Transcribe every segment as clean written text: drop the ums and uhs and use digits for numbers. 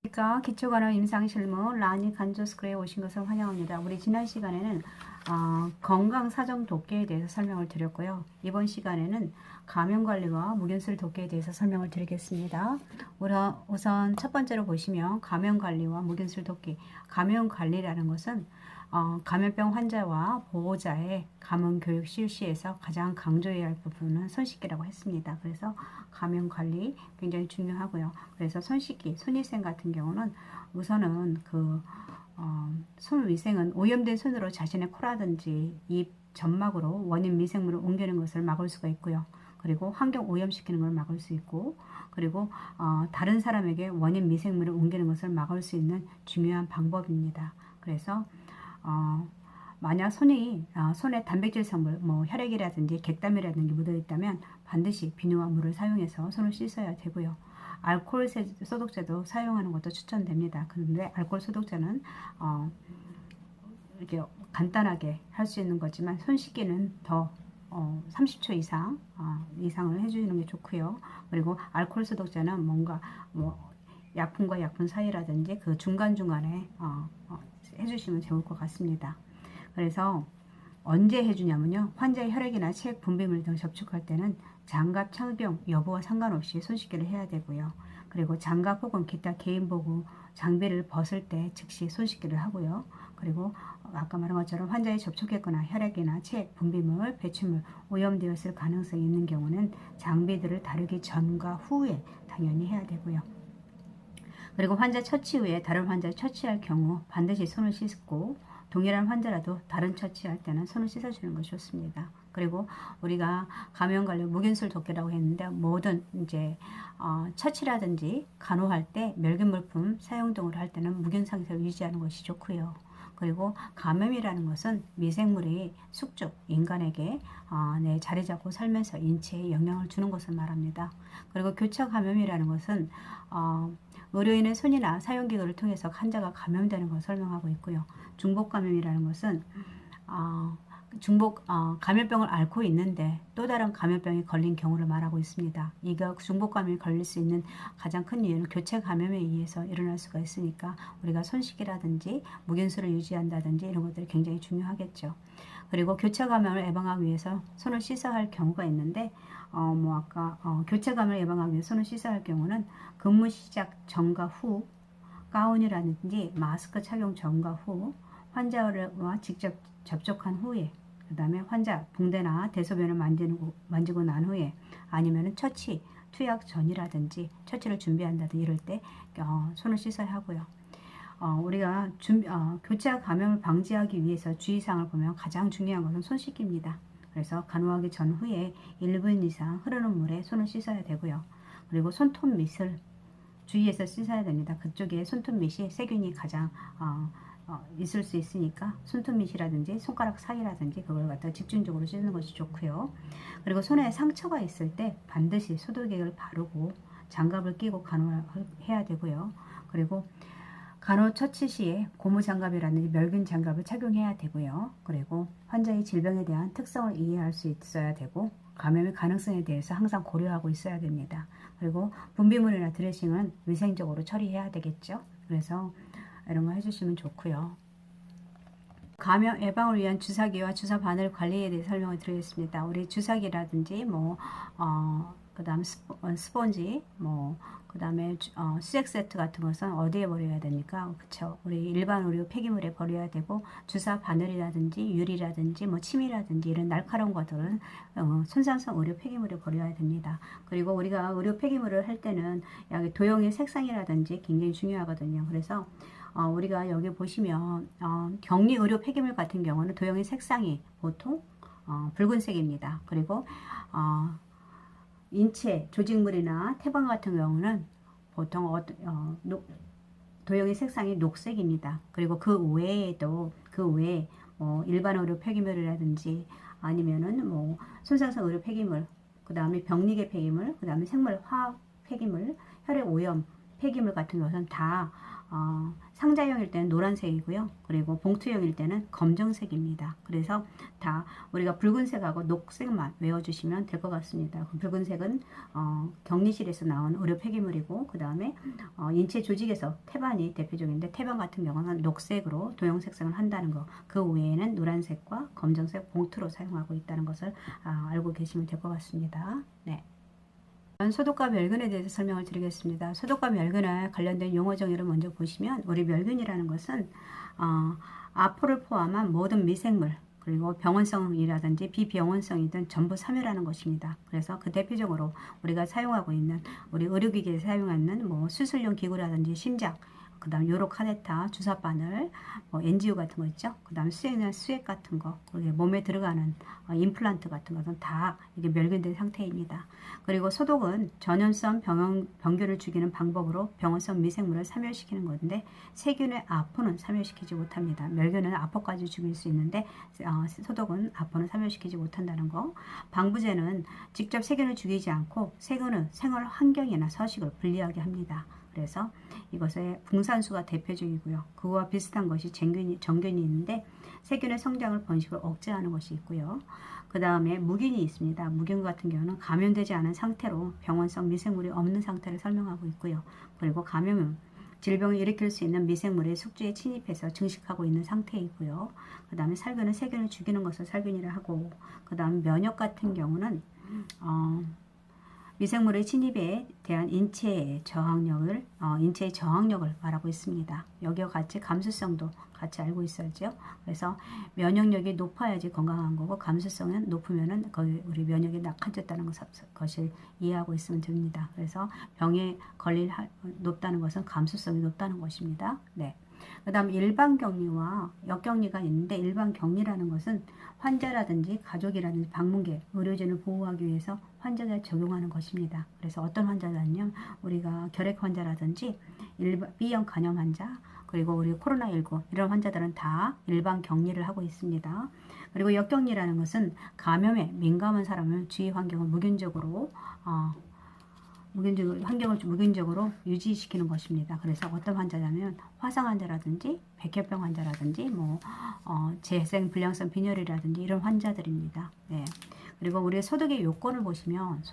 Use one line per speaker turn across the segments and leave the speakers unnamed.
그러니까 기초간호 임상실무 라니 간조스크에 오신 것을 환영합니다. 우리 지난 시간에는 건강사정 독계에 대해서 설명을 드렸고요. 이번 시간에는 감염관리와 무균술 독계에 대해서 설명을 드리겠습니다. 우선 첫 번째로 보시면 감염관리와 무균술 독계. 감염관리라는 것은 감염병 환자와 보호자의 감염교육 실시에서 가장 강조해야 할 부분은 손 씻기라고 했습니다. 그래서 감염관리 굉장히 중요하고요. 그래서 손 씻기, 손위생 같은 경우는 우선은 손 위생은 오염된 손으로 자신의 코라든지 입 점막으로 원인 미생물을 옮기는 것을 막을 수가 있고요. 그리고 환경 오염시키는 걸 막을 수 있고, 그리고 다른 사람에게 원인 미생물을 옮기는 것을 막을 수 있는 중요한 방법입니다. 그래서 만약 손에 단백질 성분, 혈액이라든지 객담이라든지 묻어 있다면 반드시 비누와 물을 사용해서 손을 씻어야 되고요. 알코올 소독제도 사용하는 것도 추천됩니다. 그런데 알코올 소독제는 이렇게 간단하게 할 수 있는 거지만 손 씻기는 더 30초 이상을 해주는 게 좋고요. 그리고 알코올 소독제는 뭔가 약품과 약품 사이라든지 그 중간중간에 해주시면 좋을 것 같습니다. 그래서 언제 해주냐면요. 환자의 혈액이나 체액 분비물 등 접촉할 때는 장갑 착용 여부와 상관없이 손 씻기를 해야 되고요. 그리고 장갑 혹은 기타 개인보호 장비를 벗을 때 즉시 손 씻기를 하고요. 그리고 아까 말한 것처럼 환자에 접촉했거나 혈액이나 체액 분비물, 배출물 오염되었을 가능성이 있는 경우는 장비들을 다루기 전과 후에 당연히 해야 되고요. 그리고 환자 처치 후에 다른 환자를 처치할 경우 반드시 손을 씻고, 동일한 환자라도 다른 처치할 때는 손을 씻어주는 것이 좋습니다. 그리고 우리가 감염관리 무균술 독계라고 했는데, 모든 이제 처치라든지 간호할 때 멸균 물품 사용 등을 할 때는 무균 상태를 유지하는 것이 좋고요. 그리고 감염이라는 것은 미생물이 숙적 인간에게 자리 잡고 살면서 인체에 영향을 주는 것을 말합니다. 그리고 교차 감염이라는 것은 의료인의 손이나 사용기구를 통해서 환자가 감염되는 것을 설명하고 있고요. 중복 감염이라는 것은 감염병을 앓고 있는데 또 다른 감염병이 걸린 경우를 말하고 있습니다. 이가 중복 감염이 걸릴 수 있는 가장 큰 이유는 교체 감염에 의해서 일어날 수가 있으니까 우리가 손 씻기라든지 무균수를 유지한다든지 이런 것들이 굉장히 중요하겠죠. 그리고 교차 감염을 예방하기 위해서 손을 씻어야 할 경우가 있는데, 교차 감염을 예방하기 위해서 손을 씻어야 할 경우는 근무 시작 전과 후, 가운이라든지 마스크 착용 전과 후, 환자와 직접 접촉한 후에, 그 다음에 환자 붕대나 대소변을 만지고 난 후에, 아니면 투약 전이라든지 처치를 준비한다든지 이럴 때 손을 씻어야 하고요. 우리가 교차 감염을 방지하기 위해서 주의사항을 보면 가장 중요한 것은 손 씻기입니다. 그래서 간호하기 전후에 1분 이상 흐르는 물에 손을 씻어야 되고요. 그리고 손톱 밑을 주의해서 씻어야 됩니다. 그쪽에 손톱 밑이 세균이 가장 있을 수 있으니까 손톱 밑이라든지 손가락 사이라든지 그걸 갖다 집중적으로 씻는 것이 좋고요. 그리고 손에 상처가 있을 때 반드시 소독액을 바르고 장갑을 끼고 간호해야 되고요. 그리고 간호 처치 시에 고무 장갑이라든지 멸균 장갑을 착용해야 되고요. 그리고 환자의 질병에 대한 특성을 이해할 수 있어야 되고, 감염의 가능성에 대해서 항상 고려하고 있어야 됩니다. 그리고 분비물이나 드레싱은 위생적으로 처리해야 되겠죠. 그래서 이런 거 해주시면 좋고요. 감염 예방을 위한 주사기와 주사 바늘 관리에 대해 설명을 드리겠습니다. 우리 주사기라든지 그 다음 스펀지, 그 다음에 수액 세트 같은 것은 어디에 버려야 됩니까? 그쵸? 우리 일반 의료 폐기물에 버려야 되고, 주사 바늘이라든지 유리라든지 침이라든지 이런 날카로운 것들은 손상성 의료 폐기물에 버려야 됩니다. 그리고 우리가 의료 폐기물을 할 때는 여기 도형의 색상이라든지 굉장히 중요하거든요. 그래서 우리가 여기 보시면 격리 의료 폐기물 같은 경우는 도형의 색상이 보통 붉은색입니다. 그리고 인체 조직물이나 태방 같은 경우는 보통 도형의 색상이 녹색입니다. 그리고 그 외에 일반 의료 폐기물이라든지 아니면은 손상성 의료 폐기물, 그 다음에 병리계 폐기물, 그 다음에 생물 화학 폐기물, 혈액 오염 폐기물 같은 것은 다 상자형일 때는 노란색이고요. 그리고 봉투형일 때는 검정색입니다. 그래서 다 우리가 붉은색하고 녹색만 외워주시면 될 것 같습니다. 그 붉은색은 격리실에서 나온 의료 폐기물이고, 그 다음에 인체 조직에서 태반이 대표적인데, 태반 같은 경우는 녹색으로 도형 색상을 한다는 거, 그 외에는 노란색과 검정색 봉투로 사용하고 있다는 것을 알고 계시면 될 것 같습니다. 네. 소독과 멸균에 대해서 설명을 드리겠습니다. 소독과 멸균에 관련된 용어 정의를 먼저 보시면, 우리 멸균이라는 것은 아포를 포함한 모든 미생물, 그리고 병원성이라든지 비병원성이든 전부 사멸하는 것입니다. 그래서 그 대표적으로 우리가 사용하고 있는, 우리 의료기기에 사용하는 뭐 수술용 기구라든지 심장, 그 다음 요로 카데타, 주사바늘, NGO 같은 거 있죠. 그 다음 수액 같은 거, 몸에 들어가는 임플란트 같은 것은 다 이게 멸균된 상태입니다. 그리고 소독은 전염성 병균을 죽이는 방법으로 병원성 미생물을 사멸시키는 건데, 세균의 아포는 사멸시키지 못합니다. 멸균은 아포까지 죽일 수 있는데 소독은 아포는 사멸시키지 못한다는 거. 방부제는 직접 세균을 죽이지 않고 세균은 생활 환경이나 서식을 불리하게 합니다. 그래서 이것의 붕산수가 대표적이고요. 그와 비슷한 것이 정균이 있는데, 세균의 성장을 번식을 억제하는 것이 있고요. 그 다음에 무균이 있습니다. 무균 같은 경우는 감염되지 않은 상태로 병원성 미생물이 없는 상태를 설명하고 있고요. 그리고 감염은 질병을 일으킬 수 있는 미생물의 숙주에 침입해서 증식하고 있는 상태이고요. 그 다음에 살균은 세균을 죽이는 것을 살균이라 하고, 그 다음 면역 같은 경우는 미생물의 침입에 대한 인체의 저항력을 말하고 있습니다. 여기와 같이 감수성도 같이 알고 있어야죠. 그래서 면역력이 높아야지 건강한 거고, 감수성은 높으면은 우리 면역이 낙하졌다는 것을 이해하고 있으면 됩니다. 그래서 병에 걸릴 높다는 것은 감수성이 높다는 것입니다. 네. 그 다음 일반 격리와 역격리가 있는데, 일반 격리라는 것은 환자라든지 가족이라든지 방문객, 의료진을 보호하기 위해서 환자에 적용하는 것입니다. 그래서 어떤 환자냐면, 우리가 결핵 환자라든지 B형 간염 환자, 그리고 우리 코로나19 이런 환자들은 다 일반 격리를 하고 있습니다. 그리고 역격리라는 것은 감염에 민감한 사람을 주위 환경을 환경을 무균적으로 유지시키는 것입니다. 그래서 어떤 환자냐면 화상 환자라든지 백혈병 환자라든지 재생 불량성 빈혈이라든지 이런 환자들입니다. 네. 그리고 우리 소독의 요건을 보시면,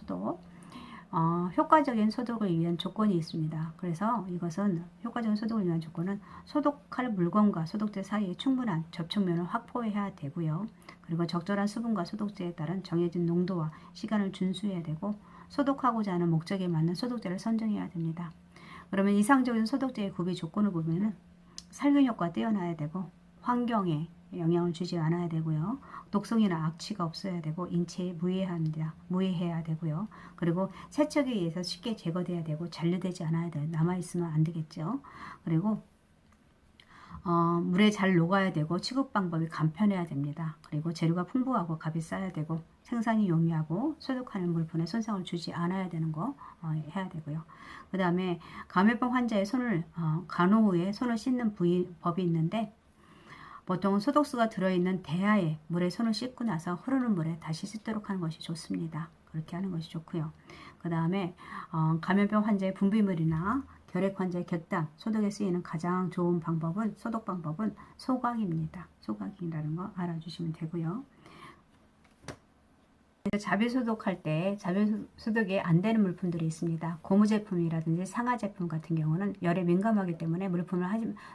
효과적인 소독을 위한 조건이 있습니다. 그래서 이것은 효과적인 소독을 위한 조건은 소독할 물건과 소독제 사이에 충분한 접촉면을 확보해야 되고요. 그리고 적절한 수분과 소독제에 따른 정해진 농도와 시간을 준수해야 되고, 소독하고자 하는 목적에 맞는 소독제를 선정해야 됩니다. 그러면 이상적인 소독제의 구비 조건을 보면은 살균 효과가 뛰어나야 되고, 환경에 영향을 주지 않아야 되고요. 독성이나 악취가 없어야 되고, 인체에 무해해야 되고요. 그리고 세척에 의해서 쉽게 제거돼야 되고, 잔류되지 않아야 돼요. 남아있으면 안 되겠죠. 그리고 물에 잘 녹아야 되고, 취급 방법이 간편해야 됩니다. 그리고 재료가 풍부하고 값이 싸야 되고, 생산이 용이하고, 소독하는 물품에 손상을 주지 않아야 되는 거 해야 되고요. 그 다음에 감염병 환자의 간호 후에 손을 씻는 법이 있는데, 보통 소독수가 들어있는 대야에 물에 손을 씻고 나서 흐르는 물에 다시 씻도록 하는 것이 좋습니다. 그렇게 하는 것이 좋고요. 그 다음에 감염병 환자의 분비물이나 결핵 환자의 곁담 소독에 쓰이는 가장 좋은 소독 방법은 소각입니다. 소각이라는 거 알아주시면 되고요. 자비소독할 때 자비소독이 안 되는 물품들이 있습니다. 고무 제품이라든지 상하 제품 같은 경우는 열에 민감하기 때문에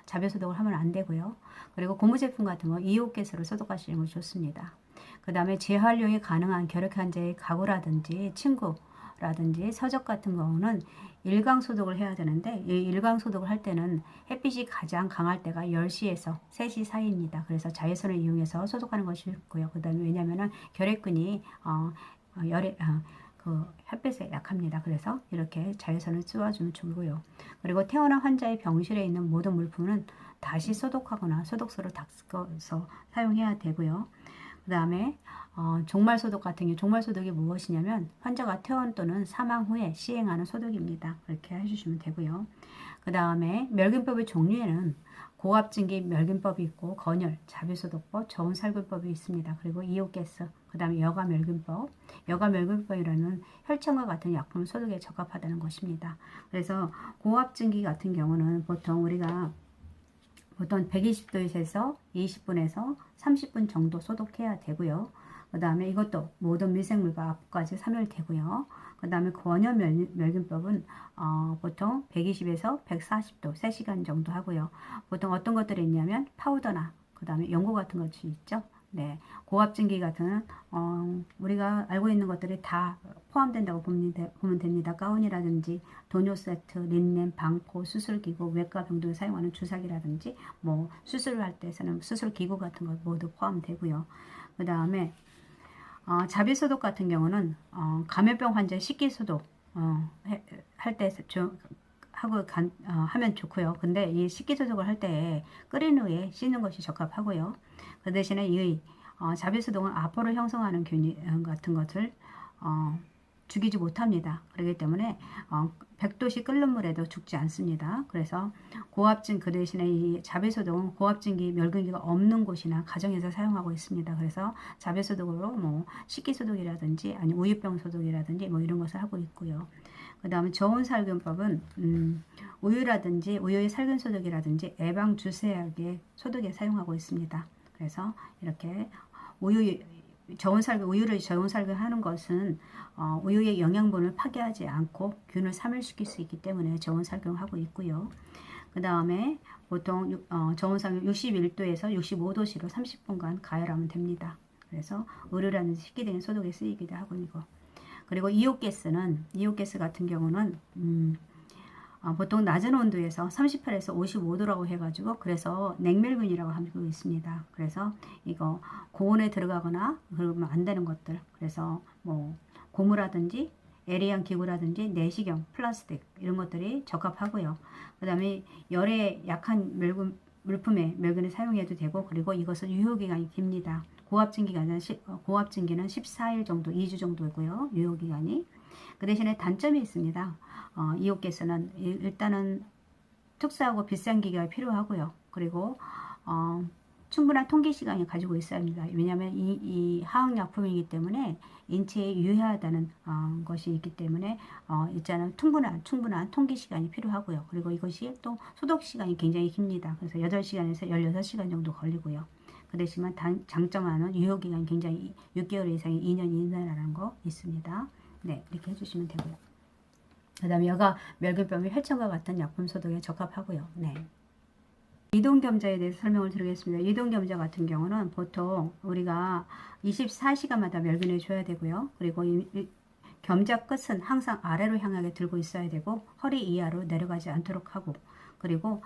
자비소독을 하면 안 되고요. 그리고 고무 제품 같은 거 이온가스로 소독하시는 것이 좋습니다. 그 다음에 재활용이 가능한 결핵 환자의 가구라든지 침구라든지 서적 같은 경우는 일광 소독을 해야 되는데, 이 일광 소독을 할 때는 햇빛이 가장 강할 때가 10시에서 3시 사이입니다. 그래서 자외선을 이용해서 소독하는 것이 좋고요. 그 다음에 왜냐면은 결핵균이 햇빛에 약합니다. 그래서 이렇게 자외선을 쏘아주면 좋고요. 그리고 퇴원한 환자의 병실에 있는 모든 물품은 다시 소독하거나 소독수로 닦아서 사용해야 되고요. 그 다음에 종말 소독 같은 경우, 종말 소독이 무엇이냐면 환자가 퇴원 또는 사망 후에 시행하는 소독입니다. 그렇게 해주시면 되고요. 그 다음에 멸균법의 종류에는 고압증기 멸균법이 있고, 건열, 자비소독법, 저온살균법이 있습니다. 그리고 이온가스, 그 다음에 여가멸균법. 여가멸균법이라는 혈청과 같은 약품은 소독에 적합하다는 것입니다. 그래서 고압증기 같은 경우는 보통 120도에서 20분에서 30분 정도 소독해야 되고요. 그 다음에 이것도 모든 미생물과 압까지 사멸되고요. 그 다음에 권역멸균법은 보통 120에서 140도 3시간 정도 하고요. 보통 어떤 것들이 있냐면 파우더나 그 다음에 연고 같은 것이 있죠. 네, 고압증기 같은 우리가 알고 있는 것들이 다 포함된다고 보면 됩니다. 가운이라든지 도뇨 세트, 린넨, 방포, 수술기구, 외과 병동에 사용하는 주사기라든지 뭐 수술을 할 때서는 수술기구 같은 것 모두 포함되고요. 그 다음에 자비소독 같은 경우는 감염병 환자 식기소독 할 때 하면 좋고요. 근데 이 식기소독을 할 때 끓인 후에 씻는 것이 적합하고요. 그 대신에 이 자비소독은 아포를 형성하는 균 같은 것을 죽이지 못합니다. 그렇기 때문에 100도씨 끓는 물에도 죽지 않습니다. 그래서 고압증 그 대신에 이 자배소독은 고압증기 멸균기가 없는 곳이나 가정에서 사용하고 있습니다. 그래서 자배소독으로 뭐 식기소독이라든지 아니 우유병 소독이라든지 뭐 이런 것을 하고 있고요. 그 다음에 저온살균법은 우유라든지 우유의 살균 소독이라든지 예방 주사약의 소독에 사용하고 있습니다. 그래서 이렇게 우유를 저온살균하는 것은 우유의 영양분을 파괴하지 않고 균을 사멸시킬 수 있기 때문에 저온살균하고 있고요. 그 다음에 보통 저온살균 61도에서 65도씨로 30분간 가열하면 됩니다. 그래서 의류라는 식기 등의 소독에 쓰이기도 하고 이거. 그리고 이온가스 같은 경우는 보통 낮은 온도에서 38에서 55도라고 해가지고 그래서 냉멸균이라고 하고 있습니다. 그래서 이거 고온에 들어가거나 그러면 안 되는 것들, 그래서 뭐 고무라든지 에리안 기구라든지 내시경, 플라스틱 이런 것들이 적합하고요. 그 다음에 열에 약한 물품에 멸균을 사용해도 되고, 그리고 이것은 유효기간이 깁니다. 고압증기는 14일 정도, 2주 정도고요. 유효기간이. 그 대신에 단점이 있습니다. 이온가스는 일단은 특수하고 비싼 기계가 필요하고요. 그리고 충분한 통기 시간이 가지고 있어야 합니다. 왜냐하면 이 화학약품이기 때문에 인체에 유해하다는 것이 있기 때문에 일단은 충분한 통기 시간이 필요하고요. 그리고 이것이 또 소독 시간이 굉장히 깁니다. 그래서 8시간에서 16시간 정도 걸리고요. 그 대신 장점은 유효기간이 굉장히 6개월 이상이 2년 이내라는 거 있습니다. 네, 이렇게 해주시면 되고요. 그 다음에 여가 멸균병이 혈청과 같은 약품 소독에 적합하고요. 네. 이동겸자에 대해서 설명을 드리겠습니다. 이동겸자 같은 경우는 보통 우리가 24시간마다 멸균해 줘야 되고요. 그리고 이 겸자 끝은 항상 아래로 향하게 들고 있어야 되고 허리 이하로 내려가지 않도록 하고, 그리고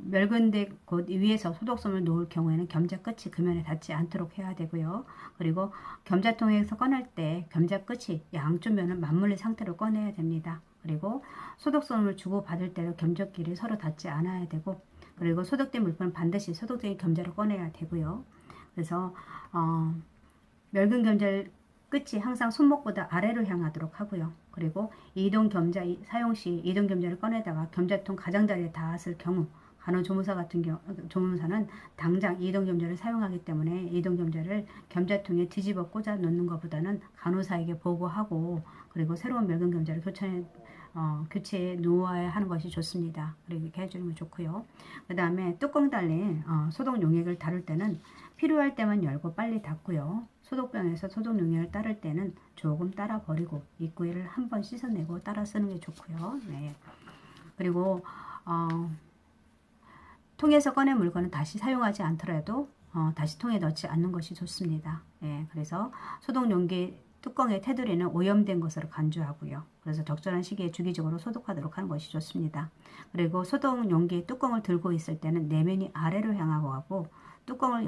멸균된 곳 위에서 소독솜을 놓을 경우에는 겸자 끝이 금연에 닿지 않도록 해야 되고요. 그리고 겸자통에서 꺼낼 때 겸자 끝이 양쪽 면을 맞물린 상태로 꺼내야 됩니다. 그리고 소독솜을 주고 받을 때도 겸적끼리 서로 닿지 않아야 되고, 그리고 소독된 물품은 반드시 소독된 겸자로 꺼내야 되고요. 그래서 멸균 겸자를 끝이 항상 손목보다 아래로 향하도록 하고요. 그리고 이동 겸자 사용 시 이동 겸자를 꺼내다가 겸자통 가장자리에 닿았을 경우, 간호조무사 같은 조무사는 당장 이동 겸자를 사용하기 때문에 이동 겸자를 겸자통에 뒤집어 꽂아 놓는 것보다는 간호사에게 보고하고, 그리고 새로운 멸균 겸자를 교체해 놓아야 하는 것이 좋습니다. 그리고 이렇게 해주는 게 좋고요. 그 다음에 뚜껑 달린 소독 용액을 다룰 때는 필요할 때만 열고 빨리 닫고요. 소독병에서 소독 용액을 따를 때는 조금 따라 버리고 입구에를 한번 씻어내고 따라 쓰는 게 좋고요. 네. 그리고 통에서 꺼낸 물건은 다시 사용하지 않더라도 다시 통에 넣지 않는 것이 좋습니다. 네. 그래서 소독 용기 뚜껑의 테두리는 오염된 것으로 간주하고요. 그래서 적절한 시기에 주기적으로 소독하도록 하는 것이 좋습니다. 그리고 소독 용기 뚜껑을 들고 있을 때는 내면이 아래로 향하고 하고, 뚜껑을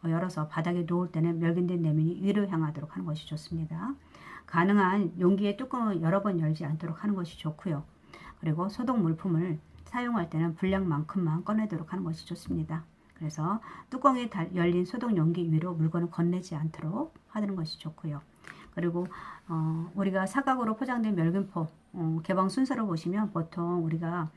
열어서 바닥에 놓을 때는 멸균된 내면이 위로 향하도록 하는 것이 좋습니다. 가능한 용기의 뚜껑을 여러 번 열지 않도록 하는 것이 좋고요. 그리고 소독 물품을 사용할 때는 분량만큼만 꺼내도록 하는 것이 좋습니다. 그래서 뚜껑이 열린 소독 용기 위로 물건을 건네지 않도록 하는 것이 좋고요. 그리고 우리가 사각으로 포장된 멸균포 개봉 순서를 보시면 보통 우리가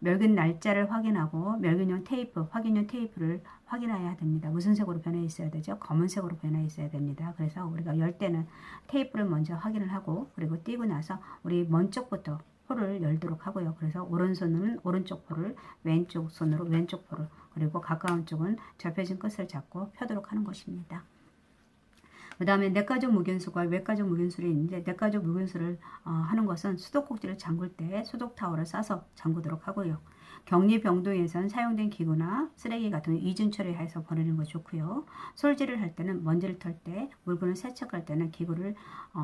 멸균 날짜를 확인하고 멸균용 테이프, 확인용 테이프를 확인해야 됩니다. 무슨 색으로 변해 있어야 되죠? 검은색으로 변해 있어야 됩니다. 그래서 우리가 열 때는 테이프를 먼저 확인을 하고 그리고 띄고 나서 우리 먼 쪽부터 포를 열도록 하고요. 그래서 오른손은 오른쪽 포를, 왼쪽 손으로 왼쪽 포를, 그리고 가까운 쪽은 접혀진 끝을 잡고 펴도록 하는 것입니다. 그 다음에 내과적 무균수와 외과적 무균수를 있는데 내과적 무균수를 하는 것은 수도꼭지를 잠글 때 수독 타월을 싸서 잠그도록 하고요. 격리 병동에선 사용된 기구나 쓰레기 같은 거 이중 처리해서 버리는 거 좋고요. 솔질을 할 때는 먼지를 털 때, 물건을 세척할 때는 기구를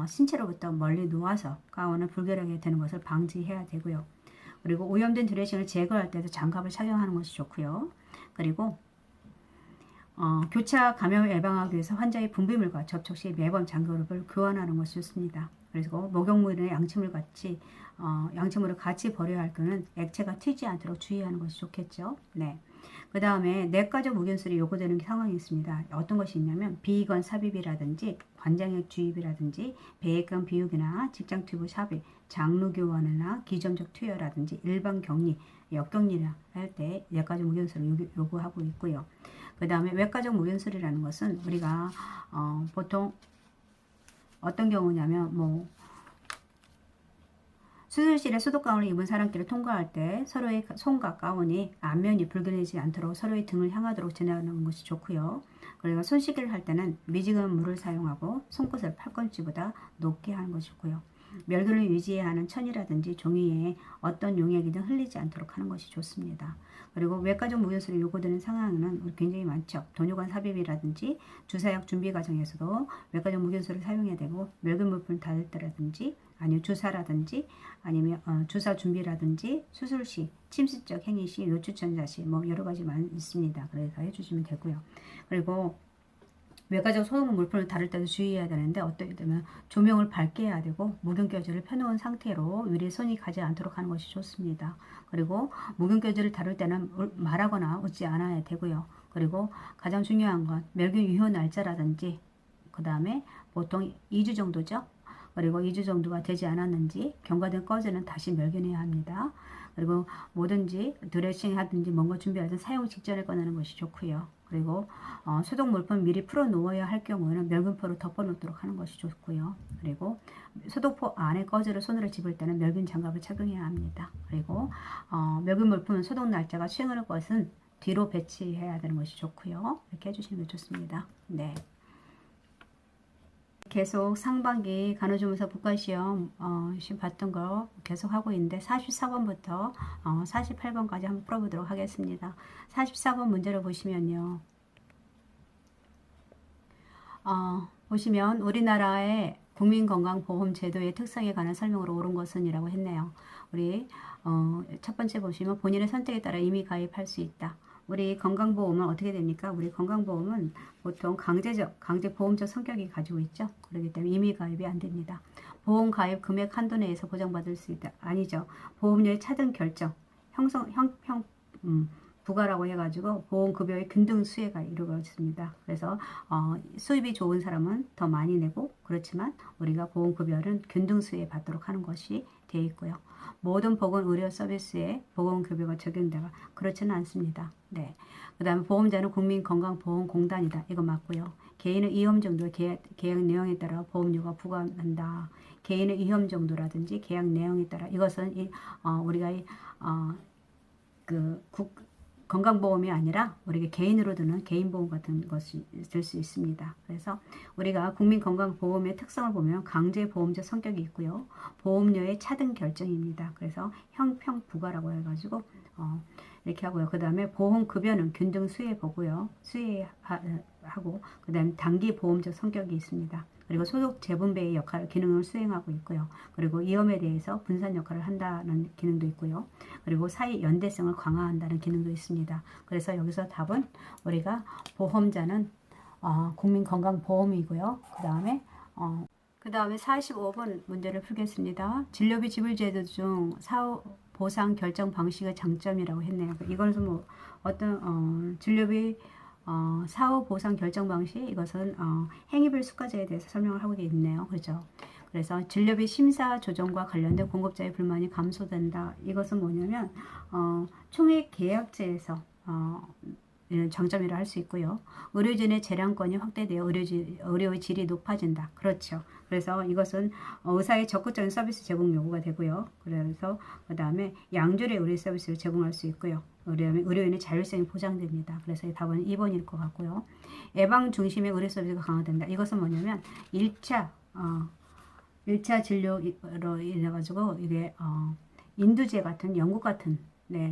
신체로부터 멀리 놓아서 가운을 불결하게 되는 것을 방지해야 되고요. 그리고 오염된 드레싱을 제거할 때도 장갑을 착용하는 것이 좋고요. 그리고 교차 감염을 예방하기 위해서 환자의 분비물과 접촉 시 매번 장갑을 교환하는 것이 좋습니다. 그리고 목욕물이나 양치물을 같이 버려야 할 때는 액체가 튀지 않도록 주의하는 것이 좋겠죠. 네. 그 다음에 내과적 무균술이 요구되는 상황이 있습니다. 어떤 것이 있냐면 비건 삽입이라든지 관장액 주입이라든지 배액관 비육이나 직장 튜브 삽입, 장루 교환이나 기점적 투여라든지 일반 격리, 역격리를 할 때 내과적 무균술을 요구하고 있고요. 그 다음에 외과적 무균술이라는 것은 우리가 보통 어떤 경우냐면 수술실에 소독 가운을 입은 사람끼리 통과할 때 서로의 손과 가운이 앞면이 불균하지 않도록 서로의 등을 향하도록 지나가는 것이 좋고요. 그리고 손 씻기를 할 때는 미지근 물을 사용하고 손끝을 팔꿈치보다 높게 하는 것이 좋고요. 멸균을 유지해야 하는 천이라든지 종이에 어떤 용액이든 흘리지 않도록 하는 것이 좋습니다. 그리고 외과적 무균술이 요구되는 상황은 굉장히 많죠. 돈요관 삽입이라든지 주사약 준비 과정에서도 외과적 무균술을 사용해야 되고 멸균 물품 닿을 때라든지 아니면 주사라든지 아니면 주사 준비라든지 수술 시 침습적 행위 시 요추천자 시 여러 가지 있습니다. 그래서 해주시면 되고요. 그리고 외과적 소독 물품을 다룰 때도 주의해야 되는데 어떻게 되면 조명을 밝게 해야 되고 무균교질을 펴놓은 상태로 위에 손이 가지 않도록 하는 것이 좋습니다. 그리고 무균교질을 다룰 때는 말하거나 웃지 않아야 되고요. 그리고 가장 중요한 건 멸균 유효 날짜라든지 그 다음에 보통 2주 정도죠. 그리고 2주 정도가 되지 않았는지 경과된 꺼지는 다시 멸균해야 합니다. 그리고 뭐든지 드레싱 하든지 뭔가 준비하든 사용 직전에 꺼내는 것이 좋고요. 그리고 소독 물품 미리 풀어 놓아야 할 경우에는 멸균포로 덮어 놓도록 하는 것이 좋고요. 그리고 소독포 안에 꺼지를 손으로 집을 때는 멸균 장갑을 착용해야 합니다. 그리고 멸균 물품 소독 날짜가 수행할 것은 뒤로 배치해야 되는 것이 좋고요. 이렇게 해주시는 게 좋습니다. 네. 계속 상반기 간호조무사 국가시험 시험 봤던 거 계속 하고 있는데 44번부터 48번까지 한번 풀어보도록 하겠습니다. 44번 문제를 보시면요. 보시면 우리나라의 국민건강보험제도의 특성에 관한 설명으로 옳은 것은 이라고 했네요. 우리 첫 번째 보시면 본인의 선택에 따라 임의 가입할 수 있다. 우리 건강보험은 어떻게 됩니까? 우리 건강보험은 보통 강제보험적 성격이 가지고 있죠. 그렇기 때문에 임의 가입이 안 됩니다. 보험 가입 금액 한도 내에서 보장받을 수 있다. 아니죠. 보험료의 차등 결정, 부과라고 해가지고 보험급여의 균등 수혜가 이루어졌습니다. 그래서 수입이 좋은 사람은 더 많이 내고 그렇지만 우리가 보험급여는 균등 수혜 받도록 하는 것이 되어 있고요. 모든 보건의료 서비스에 보험급여가 적용되가 그렇지는 않습니다. 네. 그 다음에 보험자는 국민건강보험공단이다. 이거 맞고요. 개인의 위험 정도 계약 내용에 따라 보험료가 부과한다. 개인의 위험 정도라든지 계약 내용에 따라 이것은 우리가 건강보험이 아니라 우리가 개인으로 드는 개인보험 같은 것이 될 수 있습니다. 그래서 우리가 국민건강보험의 특성을 보면 강제보험적 성격이 있고요. 보험료의 차등 결정입니다. 그래서 형평부과라고 해가지고 이렇게 하고요. 그 다음에 보험급여는 균등 수혜 보고요. 수혜하고 그 다음에 단기보험적 성격이 있습니다. 그리고 소득 재분배의 기능을 수행하고 있고요. 그리고 위험에 대해서 분산 역할을 한다는 기능도 있고요. 그리고 사회 연대성을 강화한다는 기능도 있습니다. 그래서 여기서 답은 우리가 보험자는 국민건강보험이고요. 그 다음에 45번 문제를 풀겠습니다. 진료비 지불제도 중 사후 보상 결정 방식의 장점이라고 했네요. 이것은 어떤 진료비 사후 보상 결정 방식 이것은 행위별 수가제에 대해서 설명을 하고 있네요. 그렇죠? 그래서 진료비 심사 조정과 관련된 공급자의 불만이 감소된다. 이것은 뭐냐면 총액 계약제에서 이런 장점이라 할 수 있고요. 의료진의 재량권이 확대되어 의료의 질이 높아진다. 그렇죠. 그래서 이것은 의사의 적극적인 서비스 제공 요구가 되고요. 그래서 그 다음에 양질의 의료 서비스를 제공할 수 있고요. 의료인의 자율성이 보장됩니다. 그래서 답은 2번일 것 같고요. 예방 중심의 의료 서비스가 강화된다. 이것은 뭐냐면 1차 진료로 인해 가지고 이게 인두제 같은 영국 같은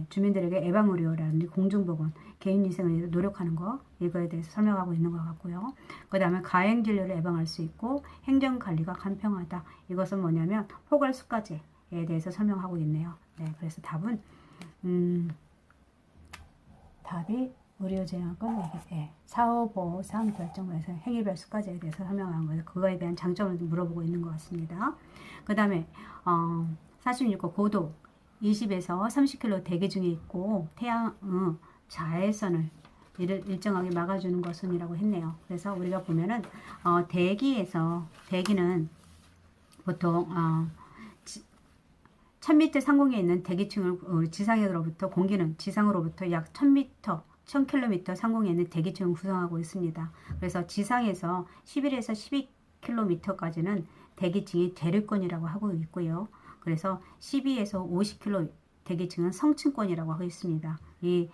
주민들에게 예방의료라든지 공중보건, 개인위생을 위해서 노력하는 거, 이거에 대해서 설명하고 있는 것 같고요. 그 다음에 가행진료를 예방할 수 있고 행정관리가 간편하다. 이것은 뭐냐면 포괄수가제에 대해서 설명하고 있네요. 그래서 답은 답이 의료제약은 사후보상 결정에서 행위별 수가제에 대해서 설명한 거예요. 그거에 대한 장점을 물어보고 있는 것 같습니다. 그 다음에 46호 고도 20에서 30km 대기 중에 있고 태양 자외선을 일정하게 막아주는 것은 이라고 했네요. 그래서 우리가 보면은 대기는 보통 1000m 상공에 있는 대기층을 지상으로부터 공기는 지상으로부터 약 1000m 1000km 상공에 있는 대기층을 구성하고 있습니다. 그래서 지상에서 11에서 12km까지는 대기층이 대류권이라고 하고 있고요. 그래서 12에서 50km 대기층은 성층권이라고 하고 있습니다. 이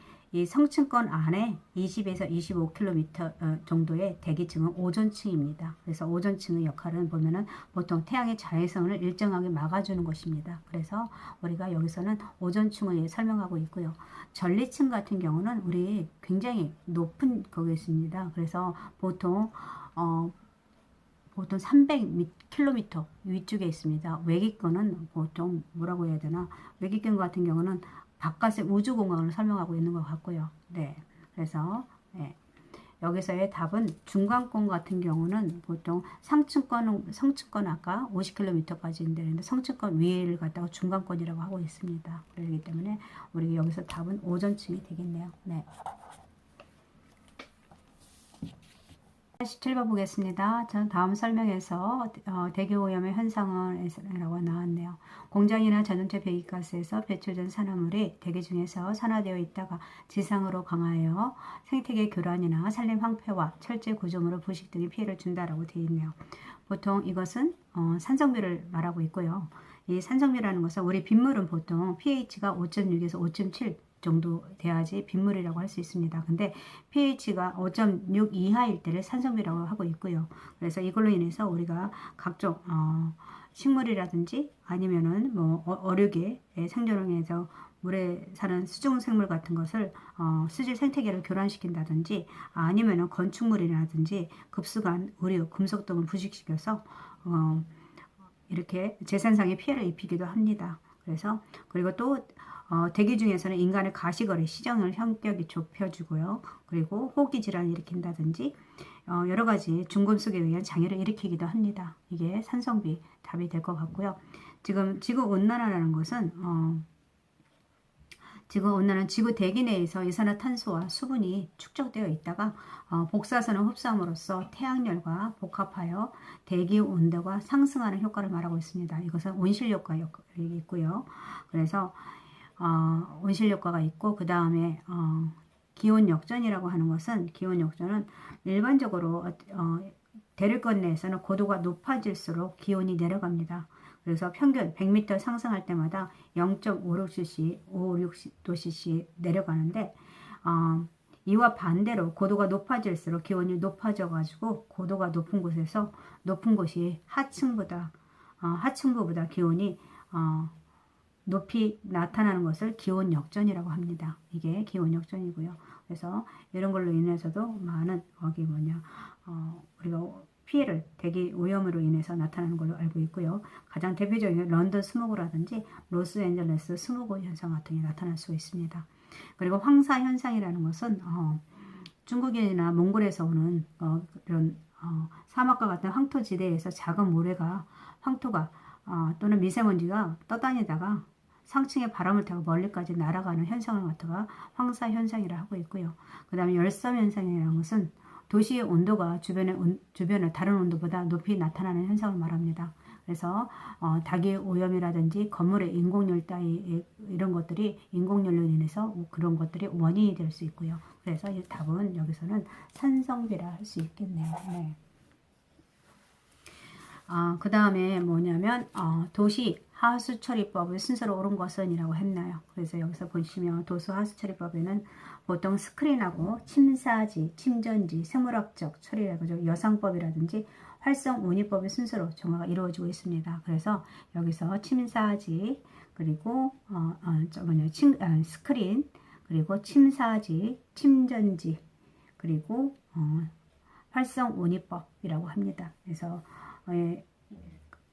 성층권 안에 20에서 25km 정도의 대기층은 오존층입니다. 그래서 오존층의 역할은 보면은 보통 태양의 자외선을 일정하게 막아주는 것입니다. 그래서 우리가 여기서는 오존층을 설명하고 있고요. 전리층 같은 경우는 우리 굉장히 높은 거기 있습니다. 그래서 보통 300km 위쪽에 있습니다. 외기권은 보통 뭐라고 해야 되나? 외기권 같은 경우는 바깥의 우주공간을 설명하고 있는 것 같고요. 그래서 여기서의 답은 중간권 같은 경우는 보통 성층권 아까 50km까지 되는데 성층권 위를 갖다가 중간권이라고 하고 있습니다. 그렇기 때문에 우리 여기서 답은 오존층이 되겠네요. 17번 보겠습니다. 전 다음 설명에서 대기오염의 현상이라고 나왔네요. 공장이나 자동차 배기가스에서 배출된 산화물이 대기 중에서 산화되어 있다가 지상으로 강하여 생태계 교란이나 산림 황폐와 철제 구조물의 부식 등의 피해를 준다라고 되어 있네요. 보통 이것은 산성비를 말하고 있고요. 이 산성비라는 것은 우리 빗물은 보통 pH가 5.6에서 5.7 정도 돼야지 빗물이라고 할 수 있습니다. 근데 pH가 5.6 이하일 때를 산성비라고 하고 있고요. 그래서 이걸로 인해서 우리가 각종 식물이라든지 아니면은 뭐 어류계 생존을 위해서 물에 사는 수중생물 같은 것을 수질 생태계를 교란시킨다든지 아니면은 건축물이라든지 급수관, 의류, 금속 등을 부식시켜서 이렇게 재생상에 피해를 입히기도 합니다. 그래서 그리고 또 대기 중에서는 인간의 가시거리, 시정을 현격히 좁혀주고요. 그리고 호기 질환을 일으킨다든지 여러 가지 중금속에 의한 장애를 일으키기도 합니다. 이게 산성비 답이 될 것 같고요. 지금 지구온난화라는 것은 지구온난화는 지구 대기 내에서 이산화탄소와 수분이 축적되어 있다가 복사선을 흡수함으로써 태양열과 복합하여 대기 온도가 상승하는 효과를 말하고 있습니다. 이것은 온실효과 역할이 있고요. 그래서 온실효과가 있고 그 다음에 기온 역전이라고 하는 것은 기온 역전은 일반적으로 대륙권 내에서는 고도가 높아질수록 기온이 내려갑니다. 그래서 평균 100m 상승할 때마다 0.56cc, 556도cc 내려가는데 이와 반대로 고도가 높아질수록 기온이 높아져 가지고 고도가 높은 곳에서 높은 곳이 하층부보다 기온이 높이 나타나는 것을 기온 역전이라고 합니다. 이게 기온 역전이고요. 그래서 이런 걸로 인해서도 많은 우리가 피해를 대기 오염으로 인해서 나타나는 걸로 알고 있고요. 가장 대표적인 런던 스모그라든지 로스앤젤레스 스모그 현상 같은 게 나타날 수 있습니다. 그리고 황사 현상이라는 것은 중국이나 몽골에서 오는 이런 사막과 같은 황토지대에서 작은 모래가 황토가 또는 미세먼지가 떠다니다가 상층의 바람을 타고 멀리까지 날아가는 현상을 갖다가 황사 현상이라 하고 있고요. 그 다음에 열섬 현상이라는 것은 도시의 온도가 주변의 다른 온도보다 높이 나타나는 현상을 말합니다. 그래서 다기 오염이라든지 건물의 인공열 따위 이런 것들이 인공열로 인해서 그런 것들이 원인이 될 수 있고요. 그래서 이 답은 여기서는 산성비라 할 수 있겠네요. 네. 그 다음에 뭐냐면 도시 하수처리법을 순서로 옳은 것은 이라고 했나요? 그래서 여기서 보시면 도시 하수처리법에는 보통 스크린하고 침사지, 침전지, 생물학적 처리라고 여상법이라든지 활성온이법의 순서로 정화가 이루어지고 있습니다. 그래서 여기서 침사지 그리고 스크린 그리고 침사지, 침전지 그리고 활성온이법이라고 합니다. 그래서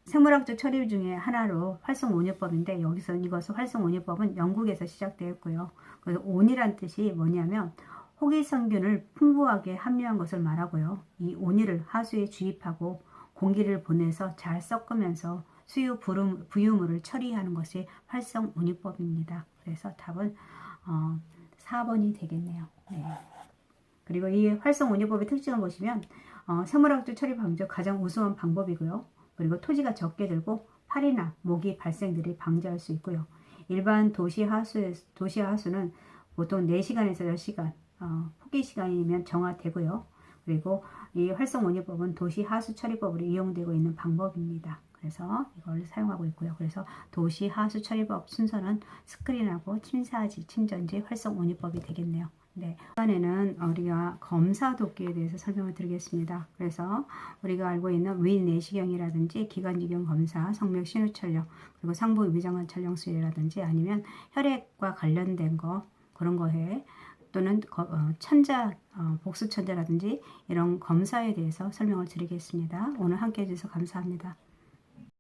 생물학적 처리 중에 하나로 활성온유법인데 여기서 이것은 활성온유법은 영국에서 시작되었고요. 그래서 온이란 뜻이 뭐냐면 호기성균을 풍부하게 함유한 것을 말하고요. 이 온유를 하수에 주입하고 공기를 보내서 잘 섞으면서 수유 부유물을 처리하는 것이 활성온유법입니다. 그래서 답은 4번이 되겠네요. 네. 그리고 이 활성온유법의 특징을 보시면 생물학적 처리 방법 가장 우수한 방법이고요. 그리고 토지가 적게 들고 파리나 모기 발생들이 방지할 수 있고요. 일반 도시 하수는 보통 4시간에서 10시간 포기 시간이면 정화되고요. 그리고 이 활성온유법은 도시 하수 처리법으로 이용되고 있는 방법입니다. 그래서 이걸 사용하고 있고요. 그래서 도시 하수 처리법 순서는 스크린하고 침사지, 침전지, 활성온유법이 되겠네요. 네, 이번에는 우리가 검사 돕기에 대해서 설명을 드리겠습니다. 그래서 우리가 알고 있는 위인 내시경이라든지 기관지경 검사, 성맥 신우 촬영, 그리고 상부 위장관 촬영 수리라든지 아니면 혈액과 관련된 거 그런 거에 또는 천자, 복수 천자라든지 이런 검사에 대해서 설명을 드리겠습니다. 오늘 함께 해주셔서 감사합니다.